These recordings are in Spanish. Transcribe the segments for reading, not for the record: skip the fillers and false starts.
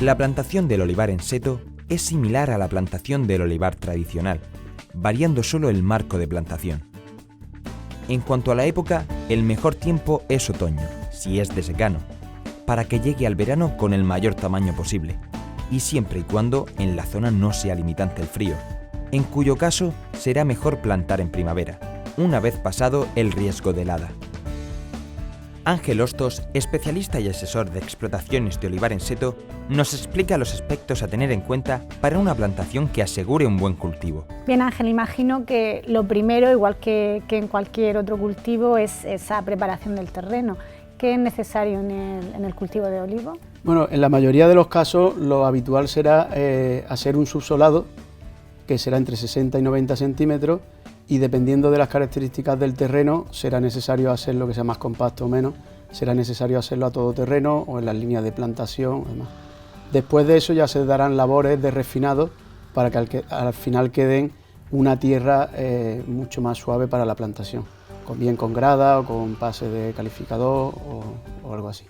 La plantación del olivar en seto es similar a la plantación del olivar tradicional, variando solo el marco de plantación. En cuanto a la época, el mejor tiempo es otoño, si es de secano, para que llegue al verano con el mayor tamaño posible, y siempre y cuando en la zona no sea limitante el frío, en cuyo caso será mejor plantar en primavera, una vez pasado el riesgo de helada. Ángel Hostos, especialista y asesor de explotaciones de olivar en seto, nos explica los aspectos a tener en cuenta para una plantación que asegure un buen cultivo. Bien, Ángel, imagino que lo primero, igual que en cualquier otro cultivo, es esa preparación del terreno. ¿Qué es necesario en el cultivo de olivo? Bueno, en la mayoría de los casos lo habitual será hacer un subsolado, que será entre 60 y 90 centímetros, y dependiendo de las características del terreno será necesario hacerlo, que sea más compacto o menos, será necesario hacerlo a todo terreno o en las líneas de plantación. Además. Después de eso ya se darán labores de refinado para que al final queden una tierra mucho más suave para la plantación, bien con grada o con pase de calificador o algo así.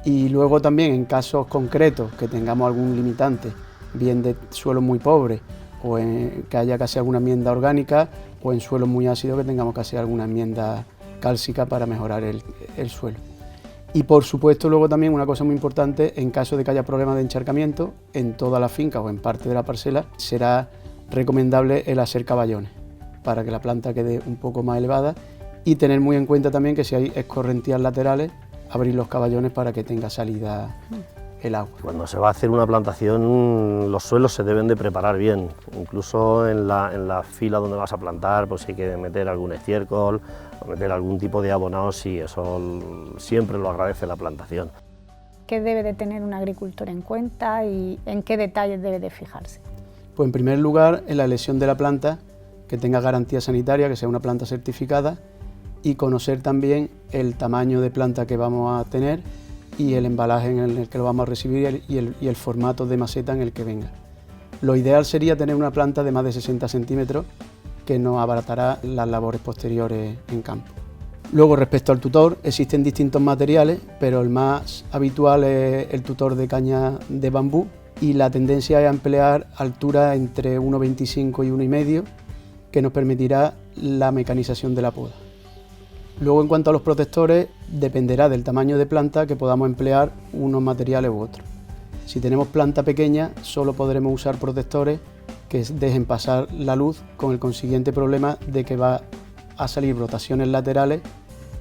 Y luego también en casos concretos que tengamos algún limitante, bien de suelo muy pobre, o que haya que hacer alguna enmienda orgánica, o en suelos muy ácidos que tengamos que hacer alguna enmienda cálcica para mejorar el suelo. Y por supuesto luego también una cosa muy importante, en caso de que haya problemas de encharcamiento en toda la finca o en parte de la parcela, será recomendable el hacer caballones para que la planta quede un poco más elevada, y tener muy en cuenta también que si hay escorrentías laterales, abrir los caballones para que tenga salida el agua. Cuando se va a hacer una plantación, los suelos se deben de preparar bien, incluso en la fila donde vas a plantar, pues hay que meter algún estiércol o meter algún tipo de abonado, sí, eso siempre lo agradece la plantación. ¿Qué debe de tener un agricultor en cuenta y en qué detalles debe de fijarse? Pues en primer lugar, en la elección de la planta, que tenga garantía sanitaria, que sea una planta certificada, y conocer también el tamaño de planta que vamos a tener y el embalaje en el que lo vamos a recibir y el formato de maceta en el que venga. Lo ideal sería tener una planta de más de 60 centímetros que nos abaratará las labores posteriores en campo. Luego, respecto al tutor, existen distintos materiales, pero el más habitual es el tutor de caña de bambú, y la tendencia es a emplear altura entre 1,25 y 1,5, que nos permitirá la mecanización de la poda. Luego, en cuanto a los protectores, dependerá del tamaño de planta que podamos emplear unos materiales u otros. Si tenemos planta pequeña, solo podremos usar protectores que dejen pasar la luz, con el consiguiente problema de que va a salir brotaciones laterales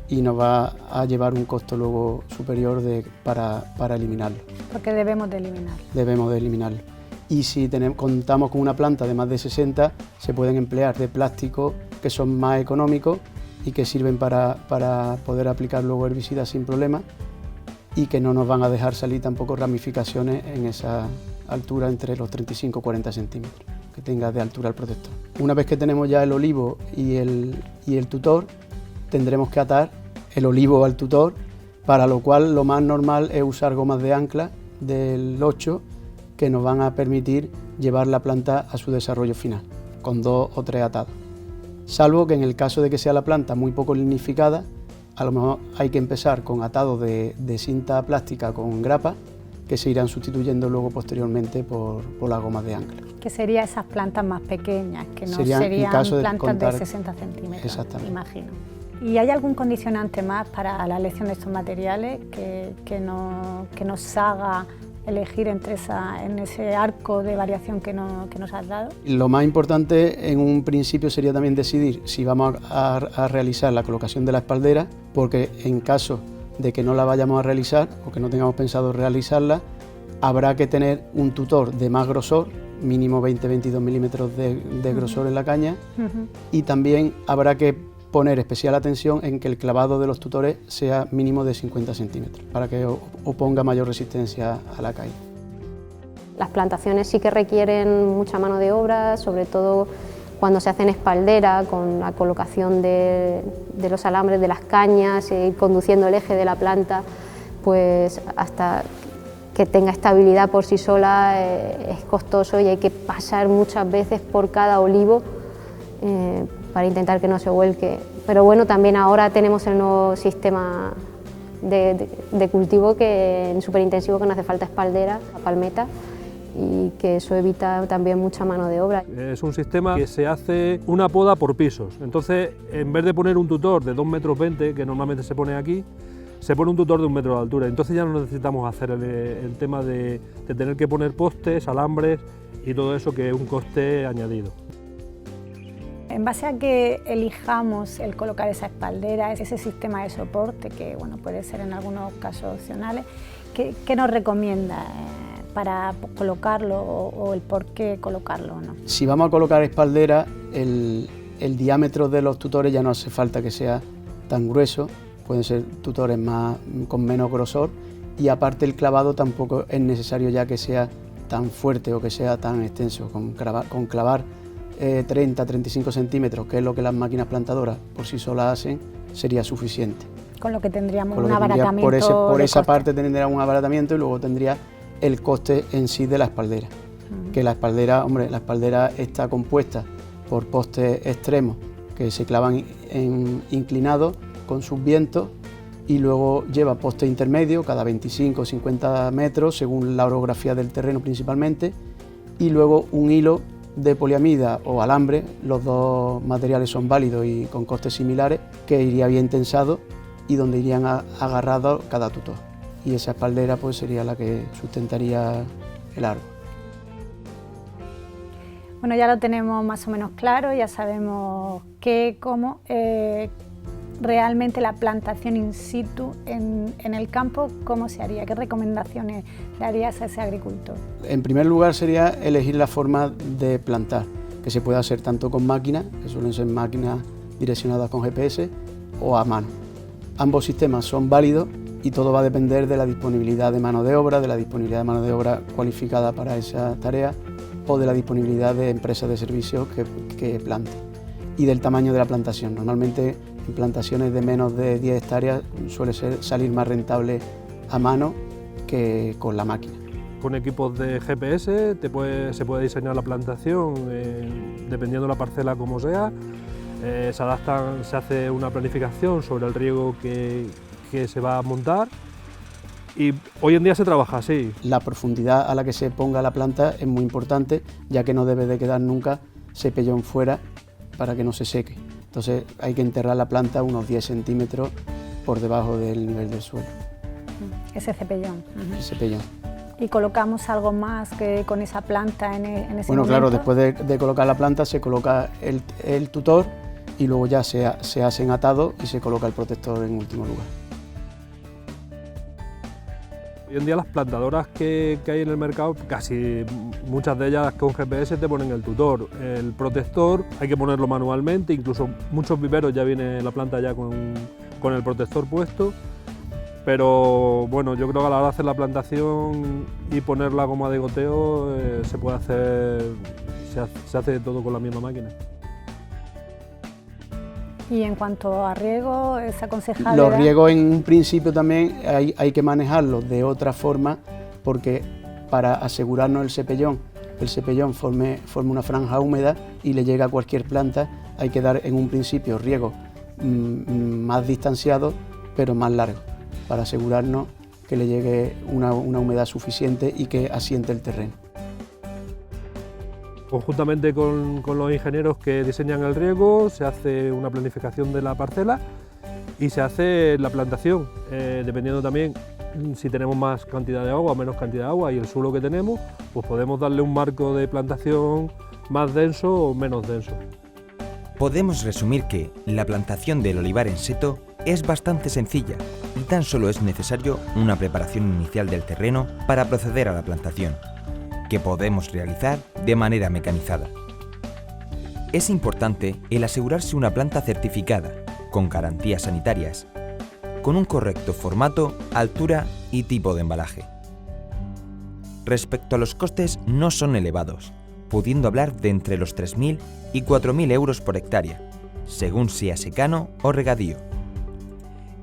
y nos va a llevar un costo luego superior para eliminarlo. Porque debemos de eliminarlo. Debemos de eliminarlo. Y si contamos con una planta de más de 60, se pueden emplear de plástico, que son más económicos y que sirven para poder aplicar luego herbicidas sin problema, y que no nos van a dejar salir tampoco ramificaciones en esa altura entre los 35 y 40 centímetros que tenga de altura el protector. Una vez que tenemos ya el olivo y el tutor, tendremos que atar el olivo al tutor, para lo cual lo más normal es usar gomas de ancla del 8 que nos van a permitir llevar la planta a su desarrollo final, con 2 o 3 atados. Salvo que en el caso de que sea la planta muy poco lignificada, a lo mejor hay que empezar con atados de cinta plástica con grapa, que se irán sustituyendo luego posteriormente por las gomas de ancla. Que serían esas plantas más pequeñas, que no serían plantas de 60 centímetros, exactamente. Imagino. ¿Y hay algún condicionante más para la elección de estos materiales que nos haga elegir en ese arco de variación que nos has dado? Lo más importante en un principio sería también decidir si vamos a realizar la colocación de la espaldera, porque en caso de que no la vayamos a realizar o que no tengamos pensado realizarla, habrá que tener un tutor de más grosor, mínimo 20-22 milímetros de grosor en la caña, y también habrá que poner especial atención en que el clavado de los tutores sea mínimo de 50 centímetros para que oponga mayor resistencia a la caída. Las plantaciones sí que requieren mucha mano de obra, sobre todo cuando se hacen espaldera, con la colocación de los alambres de las cañas, ir conduciendo el eje de la planta, pues hasta que tenga estabilidad por sí sola es costoso, y hay que pasar muchas veces por cada olivo para intentar que no se vuelque. Pero bueno, también ahora tenemos el nuevo sistema de cultivo superintensivo, que no hace falta espaldera, palmeta, y que eso evita también mucha mano de obra. Es un sistema que se hace una poda por pisos, entonces en vez de poner un tutor de 2,20 m, que normalmente se pone aquí, se pone un tutor de 1 metro de altura, entonces ya no necesitamos hacer el tema de tener que poner postes, alambres y todo eso, que es un coste añadido. En base a que elijamos el colocar esa espaldera, ese sistema de soporte, que bueno, puede ser en algunos casos opcionales, ¿qué nos recomienda para colocarlo o el por qué colocarlo, ¿no? Si vamos a colocar espaldera, el diámetro de los tutores ya no hace falta que sea tan grueso, pueden ser tutores con menos grosor, y aparte el clavado tampoco es necesario ya que sea tan fuerte o que sea tan extenso. Con clavar 30-35 centímetros, que es lo que las máquinas plantadoras por sí solas hacen, sería suficiente. Con lo que tendríamos un abaratamiento. Por esa parte tendría un abaratamiento, y luego tendría el coste en sí de la espaldera. Que la espaldera está compuesta por postes extremos que se clavan inclinados con sus vientos, y luego lleva postes intermedios cada 25 o 50 metros según la orografía del terreno principalmente, y luego un hilo de poliamida o alambre, los dos materiales son válidos y con costes similares, que iría bien tensado y donde irían agarrados cada tutor, y esa espaldera pues sería la que sustentaría el árbol. Bueno, ya lo tenemos más o menos claro, ya sabemos cómo realmente la plantación in situ en el campo, ¿cómo se haría? ¿Qué recomendaciones darías a ese agricultor? En primer lugar sería elegir la forma de plantar, que se puede hacer tanto con máquinas, que suelen ser máquinas direccionadas con GPS, o a mano. Ambos sistemas son válidos y todo va a depender de la disponibilidad de mano de obra cualificada para esa tarea, o de la disponibilidad de empresas de servicios que planten, y del tamaño de la plantación. Normalmente en plantaciones de menos de 10 hectáreas suele salir más rentable a mano que con la máquina. Con equipos de GPS se puede diseñar la plantación dependiendo de la parcela como sea. Se hace una planificación sobre el riego que se va a montar, y hoy en día se trabaja así. La profundidad a la que se ponga la planta es muy importante, ya que no debe de quedar nunca cepellón fuera para que no se seque. Entonces hay que enterrar la planta unos 10 centímetros por debajo del nivel del suelo. Ese cepellón. El cepellón. ¿Y colocamos algo más que con esa planta en ese momento? Bueno, claro, después de colocar la planta se coloca el tutor, y luego ya se hacen atados y se coloca el protector en último lugar. Hoy en día las plantadoras que hay en el mercado, casi muchas de ellas con GPS te ponen el tutor. El protector hay que ponerlo manualmente, incluso muchos viveros ya viene la planta ya con el protector puesto, pero bueno, yo creo que a la hora de hacer la plantación y poner la goma de goteo se puede hacer, se hace todo con la misma máquina. Y en cuanto a riego, ¿es aconsejable? Los riegos en un principio también hay que manejarlos de otra forma, porque para asegurarnos el cepellón forme una franja húmeda y le llegue a cualquier planta, hay que dar en un principio riegos más distanciados pero más largos, para asegurarnos que le llegue una humedad suficiente y que asiente el terreno. Conjuntamente con los ingenieros que diseñan el riego, se hace una planificación de la parcela y se hace la plantación, dependiendo también si tenemos más cantidad de agua o menos cantidad de agua, y el suelo que tenemos, pues podemos darle un marco de plantación más denso o menos denso. Podemos resumir que la plantación del olivar en seto es bastante sencilla y tan solo es necesario una preparación inicial del terreno para proceder a la plantación, que podemos realizar de manera mecanizada. Es importante el asegurarse una planta certificada, con garantías sanitarias, con un correcto formato, altura y tipo de embalaje. Respecto a los costes, no son elevados, pudiendo hablar de entre los 3.000 y 4.000 euros por hectárea, según sea secano o regadío,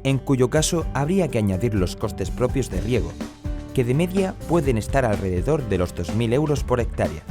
en cuyo caso habría que añadir los costes propios de riego, que de media pueden estar alrededor de los 2.000 euros por hectárea.